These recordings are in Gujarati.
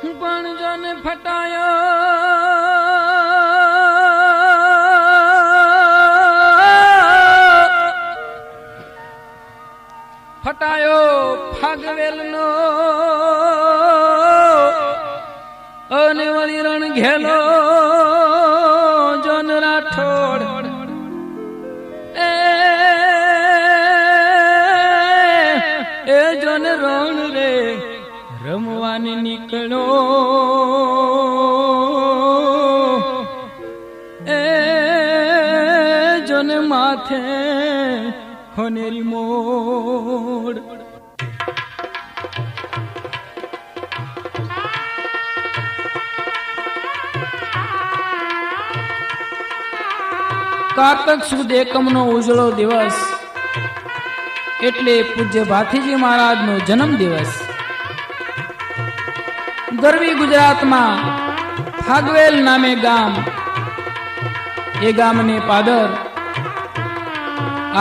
પણ જોને ફટાયો ફટાયો ફાગવેલનો અને વળી રણ ઘેલો જોન રાઠોડ એ જોન રણ રે રમવાની નીકળો એ જોને માથે હોનેરી મોડ કારતક સુદ એકમનો ઉજળો દિવસ એટલે પૂજ્ય ભાથીજી મહારાજનો જન્મ દિવસ ગરવી ગુજરાતમાં ફાગવેલ નામે ગામ એ ગામને પાદર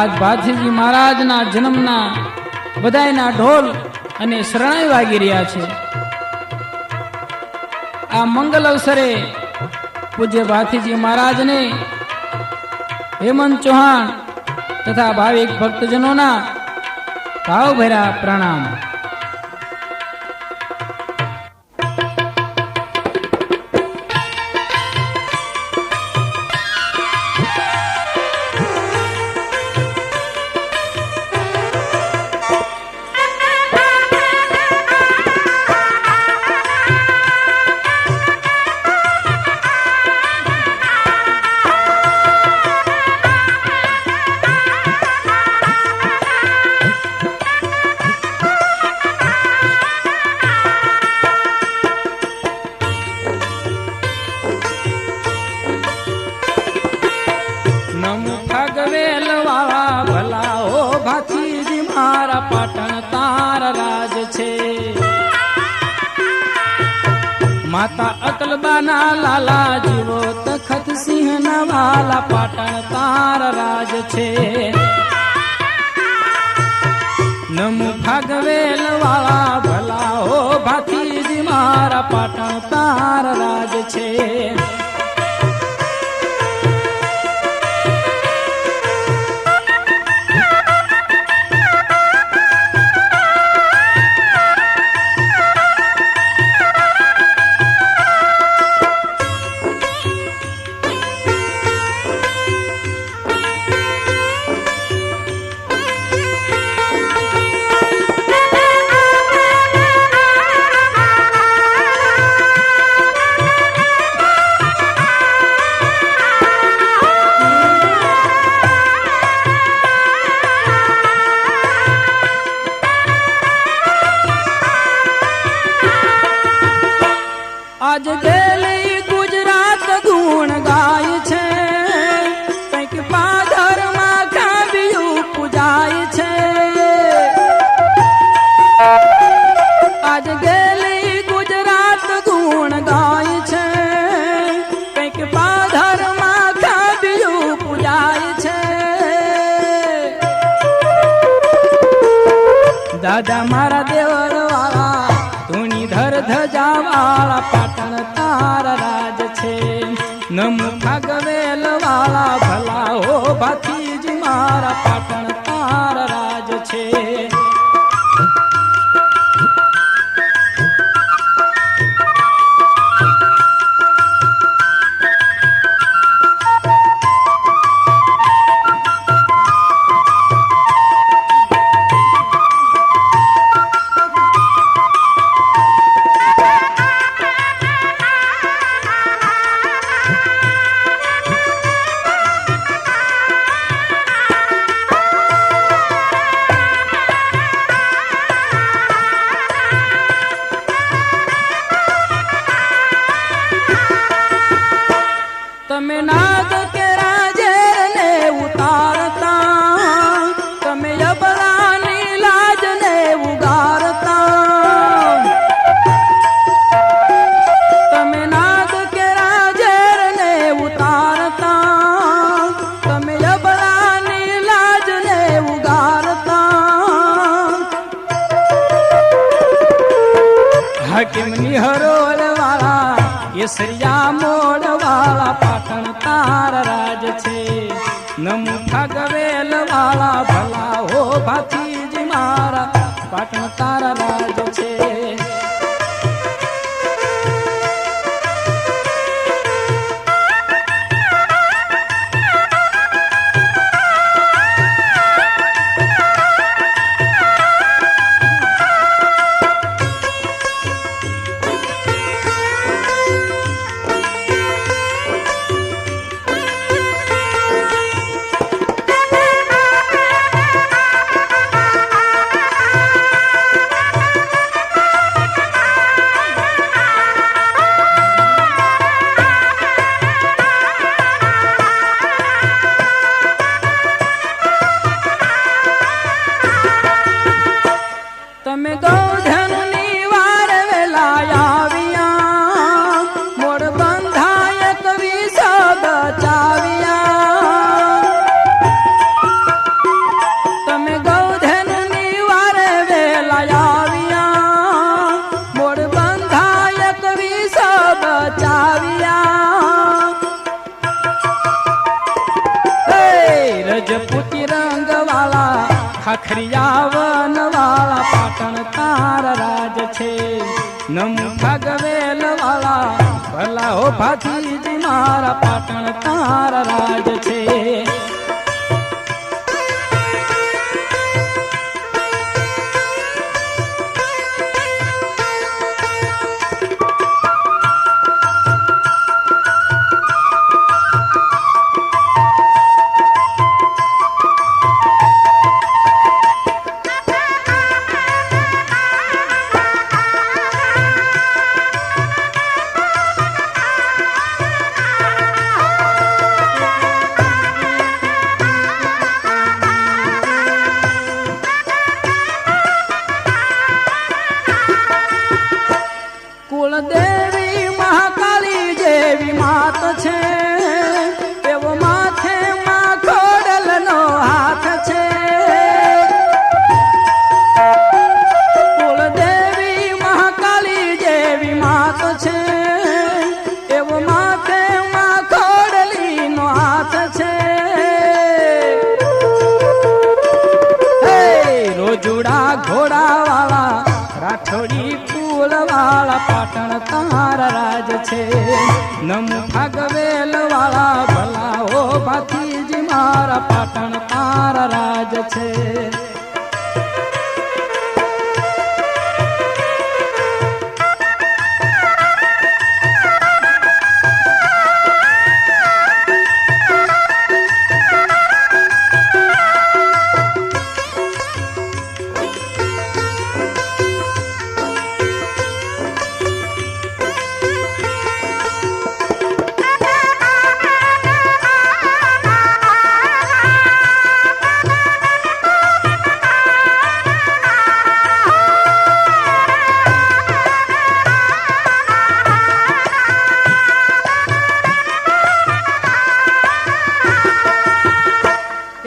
આજ ભાથીજી મહારાજના જન્મના બધાયના ઢોલ અને શરણાઈ વાગી રહ્યા છે. આ મંગલ અવસરે પૂજ્ય ભાથીજી મહારાજને હેમંત ચૌહાણ તથા ભાવિક ભક્તજનોના ભાવભર્યા પ્રણામ. પાટણ તાર રાજ છે માતા અકલબાના લાલા જીવો તખત સિંહ ના વાલા પાટણ તાર રાજ છે. નમો ભાગવેલ વાળા ભલા હો ભાથીજી મારા પાટણ તાર રાજ છે. આજ ગેલી ગુજરાત ગુણ ગાય છે કંઈક પાદરમાં કાવ્યું પૂજાય છે. આજ ગેલી ગુજરાત ગુણ ગાય છે કંઈક પાદરમાં કાવ્યું પૂજાય છે. દાદા મારા દેવર વાળા ધૂણી ધર ધજા વાળા પાટણ તાર રાજ છે. નમો ભાગવેલ વાળા ભલા હો ભાથીજી મારા પાટણ તાર રાજ છે. હકીમની હરોળ વાળા કેસરિયા મોડ વાળા પાટણ તારા રાજ છે નમુઠા ગવેલ વાળા ભલા હો ભાતીજી મારા પાટણ તારા રાજ છે તમે ગૌધનની વાર વેલા આવ્યા મોડ બંધાય કવિ સબ ચાવ્યા તમે ગૌધનની વાર વેલા આવ્યા મોડ બંધાય કવિ સબ ચાવ્યા રજપૂતી રંગ વાળા ખાખરિયા વન વાળા પાટણ તારા રાજ છે નમુઠા ગવેલ વાળા ભલા હો ભાતીજી મારા પાટણ તારા રાજ છે કુળદેવી મહાકાળી જેવી માત છે એવો માથે માં ખોડલનો હાથ છે કુળદેવી મહાકાળી જેવી માત છે એવો માથે માં ખોડલીનો હાથ છે રોજુડા ઘોડા વાળા રાઠોડી કુળ વાળા પાટણ તારા રાજ છે નમુઠા ગવેલ વાળા ભલા હો ભાતીજી મારા પાટણ તારા રાજ છે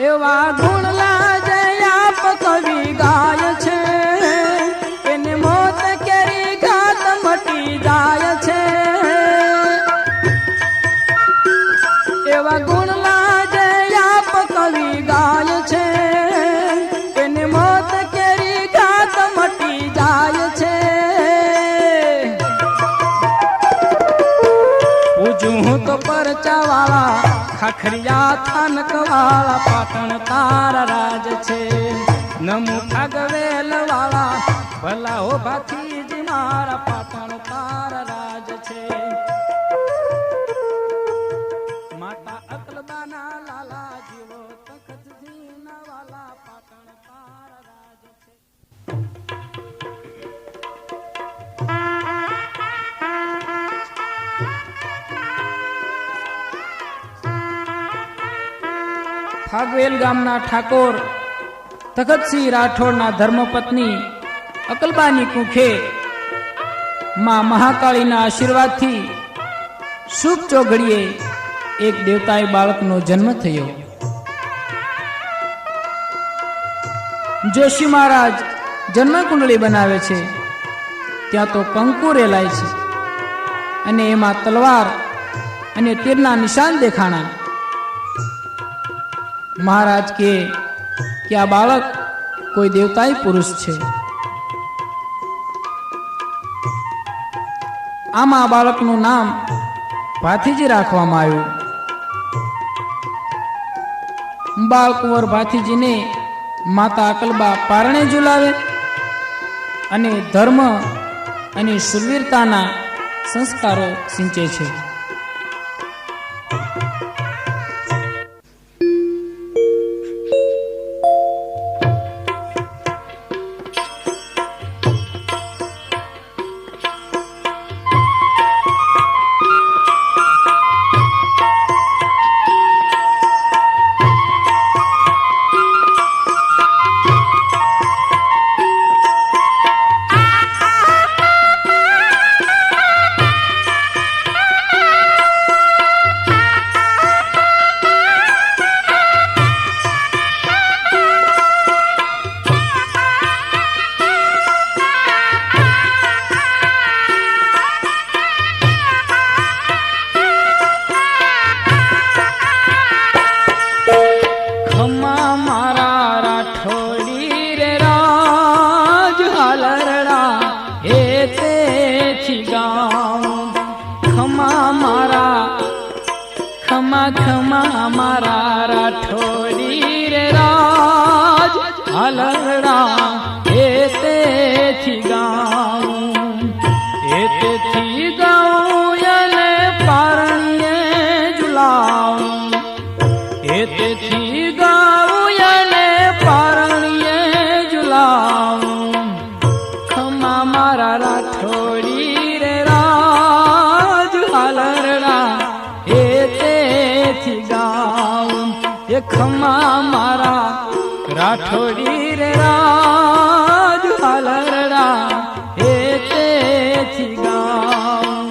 એવા ગુણલા જયાપ કવિ ગાય છે એને મોત કેરી ઘાત મટી જાય છે એવા ગુણલા જયાપ કવિ ગાય છે એને મોત કેરી ઘાત મટી જાય છે પૂજું હું તો પરચા વાળા ખાખરિયા થાનક વાળા પાટણ તારા રાજ છે નમુઠા ગવેલ વાળા ભલા હો ભાતીજી મારા પાટણ તારા રાજ છે માતા અકલબાના લાલા જીવો તખતજી ના વાલા પાટણ તારા રાજ છે ફાગવેલ ગામના ઠાકોર તખતસિંહ રાઠોડના ધર્મપત્ની અકલબાની કુખે માં મહાકાળીના આશીર્વાદથી શુભ ચોઘડીએ એક દેવતાય બાળકનો જન્મ થયો. જોશી મહારાજ જન્મ કુંડળી બનાવે છે. ત્યાં તો કંકુ રેલાય છે અને એમાં તલવાર અને તીરના નિશાન દેખાણા. મહારાજ કે આ બાળક કોઈ દેવતાઈ પુરુષ છે. આમાં આ બાળકનું નામ ભાથીજી રાખવામાં આવ્યું. બાળકુંવર ભાથીજીને માતા અકલબા પારણે ઝુલાવે અને ધર્મ અને શુરવીરતાના સંસ્કારો સિંચે છે. ખમા મારા રાઠોડી રે રાજ હલરડા એતેથી ગાઉં અને પારણીએ ઝુલાવું એતેથી ગાઉં અને પારણીએ ઝુલાવું ખમા મારા રાઠોડી રે રાજ હલરડા એ ખમા મારા રાઠોડી રે રાજ હાલરડા એ તેથી ગાઉં.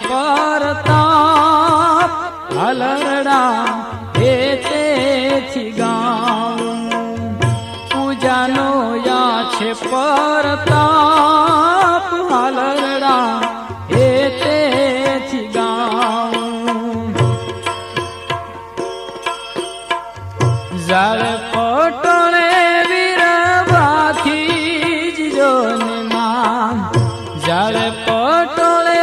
પરતાપ હલરડા એ તેથી ગાઉં પૂજાનો યા છે પરતાપ હલરડા એ તેથી ગાઉં. જાળ પટોળે વીર ભાથી જોને માં જાળ પટોળે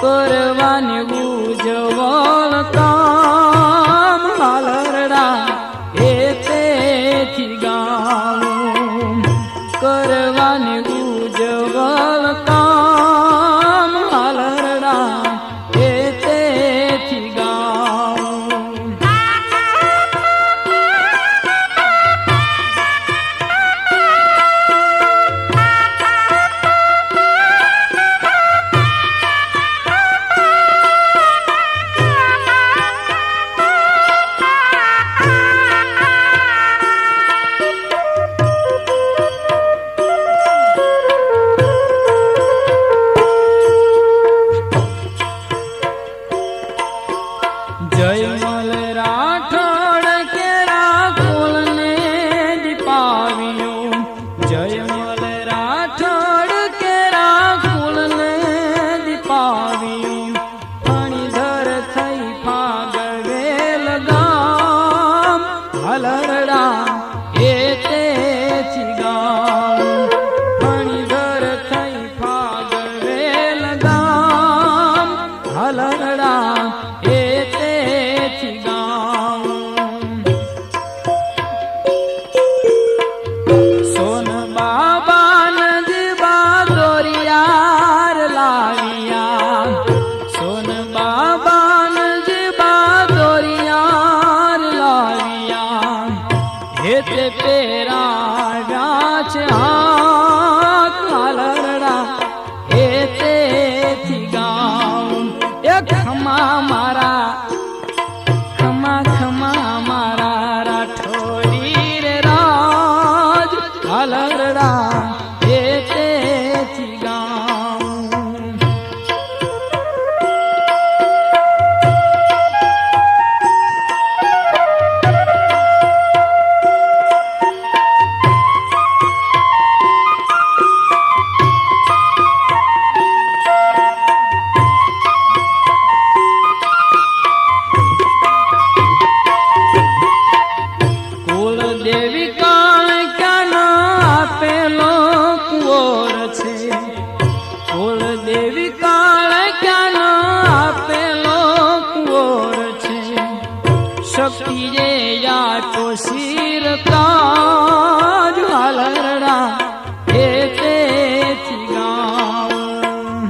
પરવાની ઉજવળ કામ હાલરડા એ તેથી શિર તાજ હાલરડા એ તેથી ગાઉં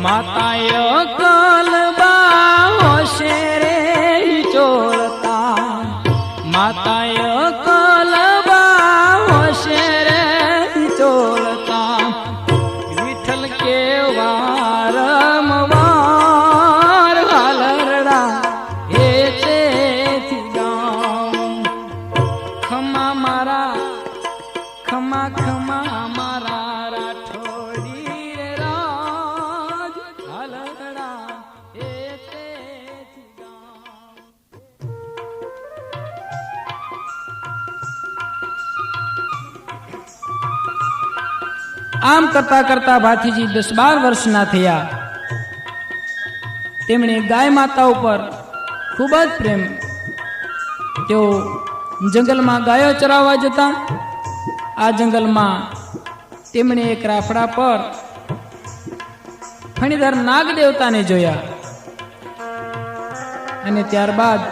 માતાય કલબા હોશે રે ચોરતા માતાય કલબા હોશે રે ચોરતા વિઠ્ઠલ કેવા રમવાર હાલરડા એ તેથી ગાઉં ખમા મારા ખમા ખમા મારા રાઠોડી રે રાજ હાલરડા એ તેથી ગાઉં આમ કરતા કરતા ભાથીજી 10-12 વર્ષના થયા. તેમણે ગાય માતા ઉપર ખૂબ જ પ્રેમ. તેઓ જંગલમાં ગાયો ચરાવવા જતા. આ જંગલમાં તેમણે એક રાફડા પર ફણીધર નાગ દેવતાને જોયા અને ત્યારબાદ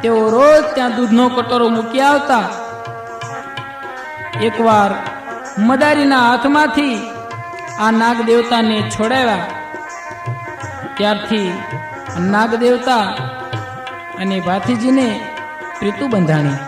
તેઓ રોજ ત્યાં દૂધનો કટોરો મૂકી આવતા. એકવાર મદારીના હાથમાંથી આ નાગ દેવતાને છોડાવ્યા. ત્યારથી નાગ દેવતા અને ભાથીજીને પ્રીતુ બંધાણી.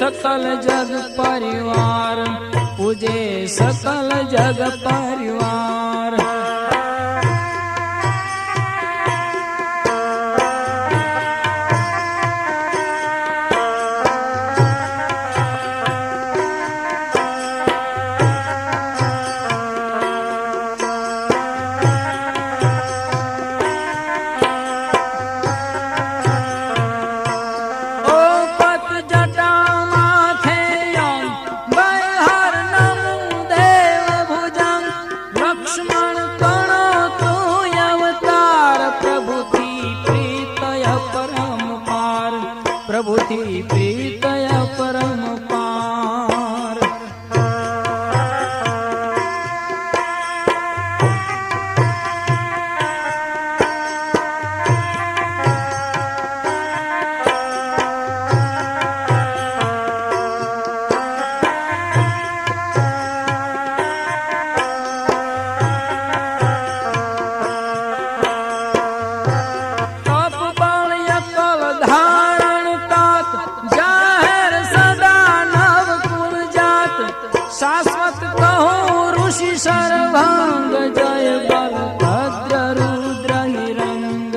सकल जग परिवार पूजे सकल जग परिवार। प्रभुति प्रीतय परम पार। शाश्वत कहो ऋषि सर्वांग जय बलभद्र रुद्र हिरंग।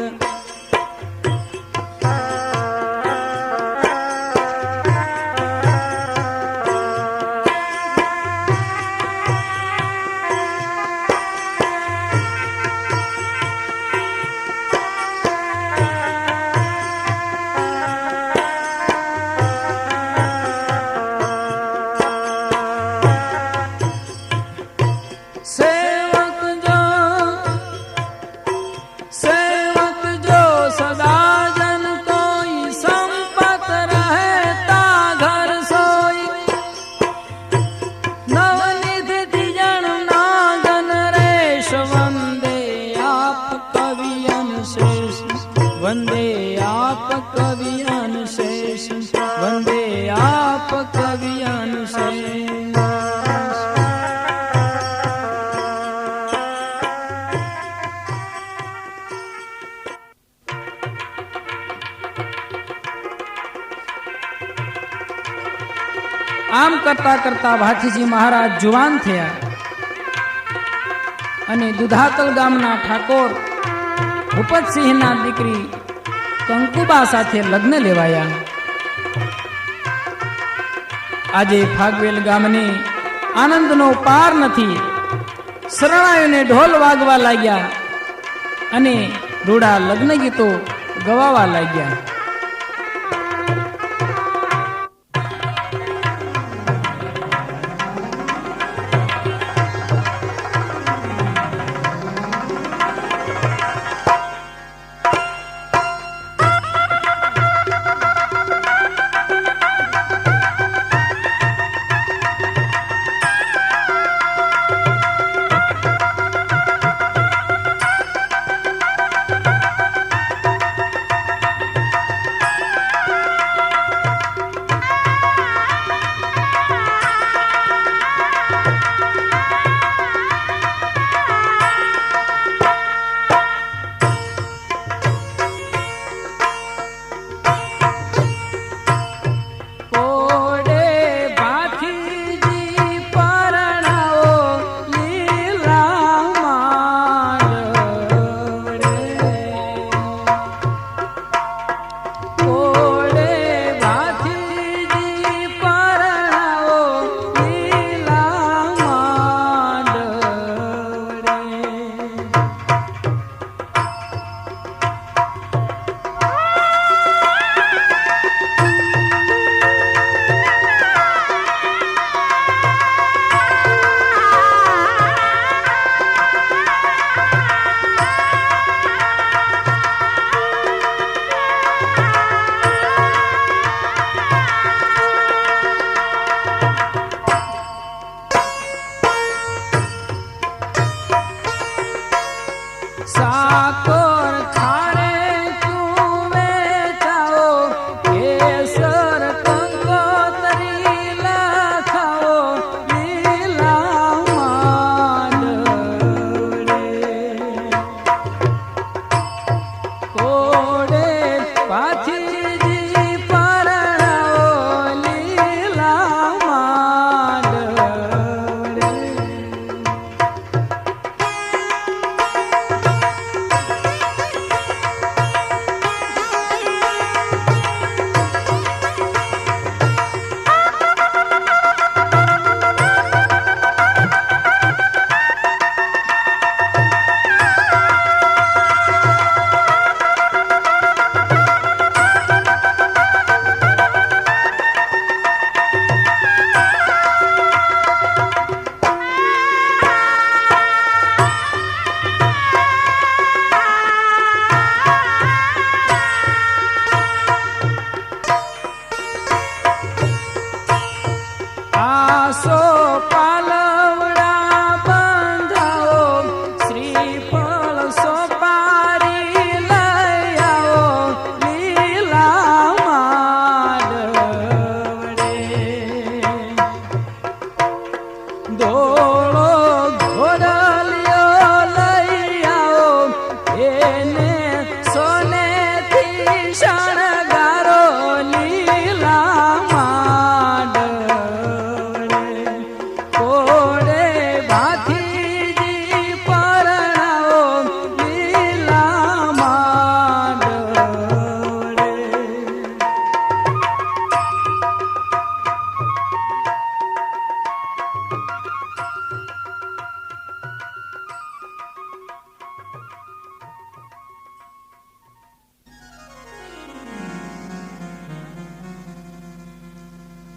કરતા કરતા ભાથીજી મહારાજ જુવાન થયા અને દુધાતલ ગામના ઠાકોર ભૂપતસિંહના દીકરી કંકુબા સાથે લગ્ન લેવાયા. આજે ફાગવેલ ગામને આનંદનો પાર નથી. શરણાયોને ઢોલ વાગવા લાગ્યા અને રૂડા લગ્ન ગીતો ગવાવા લાગ્યા.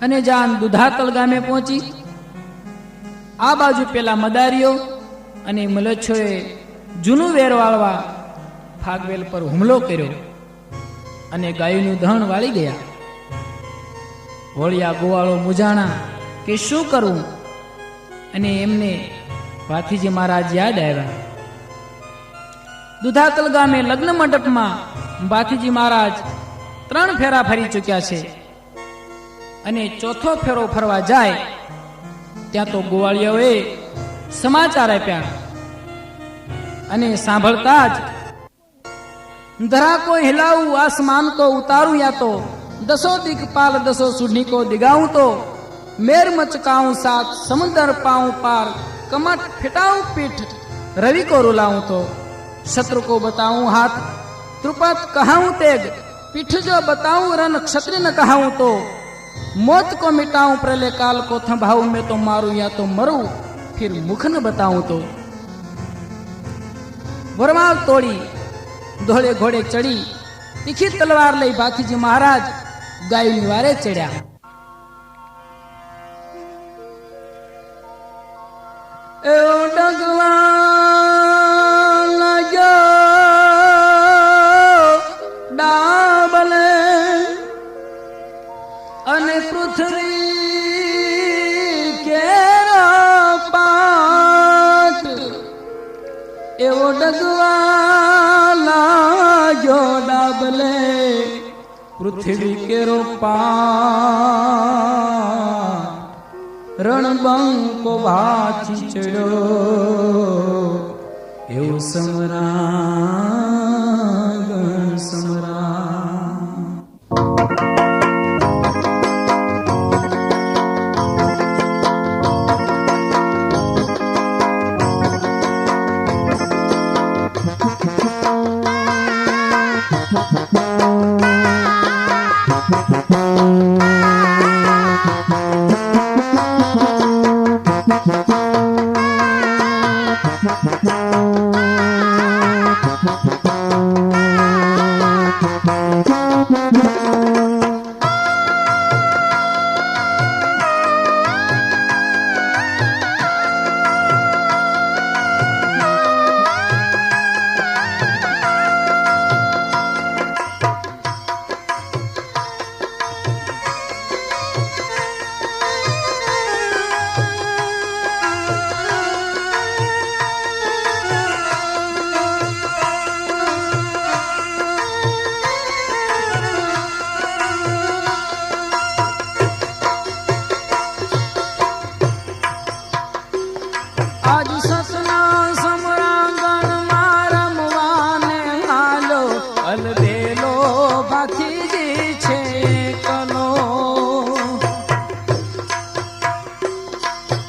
અને જાન દુધાતલ ગામે પહોંચી. આ બાજુ પેલા મદારીઓ અને મલચ્છોએ જૂનું વેર વાળવા ફાગવેલ પર હુમલો કર્યો અને ગાયોનું ધણ વાળી ગયા. વળિયા ગોવાળો મુજાણા કે શું કરવું, અને એમને ભાથીજી મહારાજ યાદ આવ્યા. દુધાતલ ગામે લગ્ન મંડપમાં ભાથીજી મહારાજ 3 ફેરા ફરી ચૂક્યા છે અને ચોથો ફેરો ફરવા જાય ત્યાં તો ગોવાળિયાઓએ સમાચાર આપ્યા અને સાંભળતા જ ધરા કો હિલાવું આસમાન કો ઉતારું યા તો દસો દિક્પાલ દસો સુઢની કો દિગાવું તો मेर मचकाऊं साथ समुद्र पाऊं पार, कमट फिटाऊं पीठ रवि को रुलाऊं तो, शत्रु को बताऊं हाथ त्रुपत कहाऊं तेग, पीठ जो बताऊं रण क्षत्रिय न कहाऊं तो, मौत को मिटाऊं प्रलय काल को थंभाऊं मैं तो मारूं या तो मरूं फिर मुख न बताऊं तो। वरमाल तोड़ी धोळे घोड़े चढ़ी, तीखी तलवार लई भाथीजी महाराज गाय निवारे चढ़्या। डगवा लाग्यो डाबले अने पृथ्वी केरो पाट, एवो डगवा लाग्यो डाबले पृथ्वी केरो पाट, रणबंको भाथी चढ़ो एवं समरा समरा।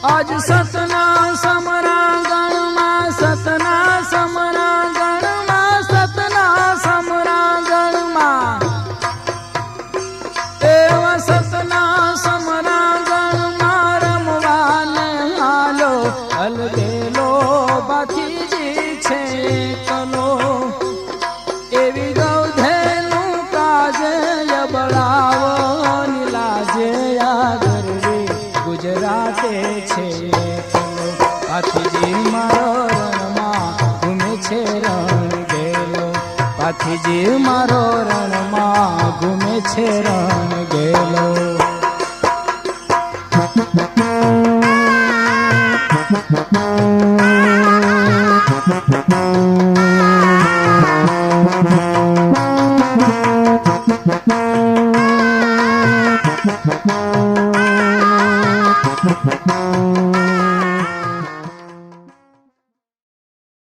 आज सतना समरांगण में, सतना समरांगण में, सतना समरांगण में, एवं सतना समरांगण में रमवाने हालो अलबेलो बाथीजी छे कलो। एवी गौधेनु काजे यबड़ावो नीलाजे या गरवी गुजराते छे कलो। पाथीजी मारो रणमा घूमे छे रण गेलो, पाथीजी मारो रणमा घूमे छे रण गेलो।